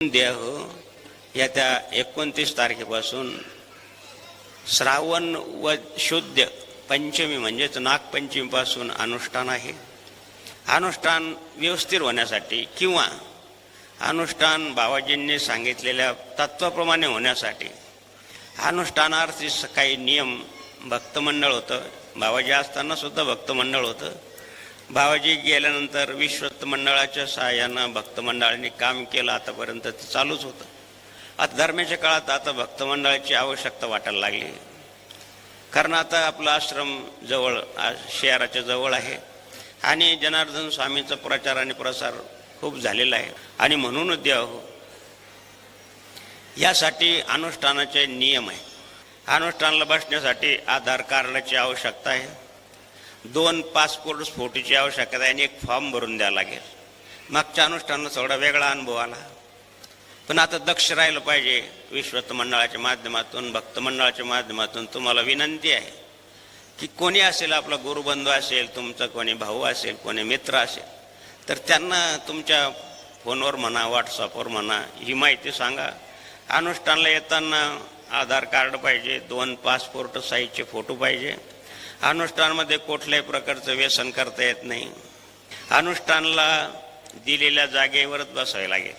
देह येत्या 29 तारखेपासून श्रावण व शुद्ध पंचमी म्हणजेच नागपंचमीपासून अनुष्ठान आहे. अनुष्ठान व्यवस्थित होण्यासाठी किंवा अनुष्ठान बाबाजींनी सांगितलेल्या तत्वाप्रमाणे होण्यासाठी अनुष्ठानार्थी काही नियम भक्तमंडळ होतं. बाबाजी असताना सुद्धा भक्तमंडळ होतं. बाबाजी गेल्यानंतर विश्वस्त मंडळाच्या सहाय्यानं भक्तमंडळांनी काम केलं. आतापर्यंत ते चालूच होतं. आता धर्माच्या काळात आता भक्तमंडळाची आवश्यकता वाटायला लागली, कारण आता आपला आश्रम जवळ शहराच्या जवळ आहे आणि जनार्दन स्वामींचा प्रचार आणि प्रसार खूप झालेला आहे. आणि म्हणूनच देव यासाठी अनुष्ठानाचे नियम आहे. अनुष्ठानाला बसण्यासाठी आधार कार्डाची आवश्यकता आहे, 2 पासपोर्ट फोटोची आवश्यकता आहे आणि एक फॉर्म भरून द्यावा लागेल. मागच्या अनुष्ठानाला थोडा वेगळा अनुभव आला, पण आता दक्ष राहिलं पाहिजे. विश्वस्त मंडळाच्या माध्यमातून भक्तमंडळाच्या माध्यमातून तुम्हाला विनंती आहे की कोणी असेल, आपला गुरुबंधू असेल, तुमचा कोणी भाऊ असेल, कोणी मित्र असेल, तर त्यांना तुमच्या फोनवर म्हणा, व्हॉट्सअपवर म्हणा, ही माहिती सांगा. अनुष्ठानाला येताना आधार कार्ड पाहिजे, 2 पासपोर्ट साईजचे फोटो पाहिजे. अनुष्ठानामध्ये कुठल्याही प्रकारचं व्यसन करता येत नाही. अनुष्ठानाला दिलेल्या जागेवरच बसावे लागेल.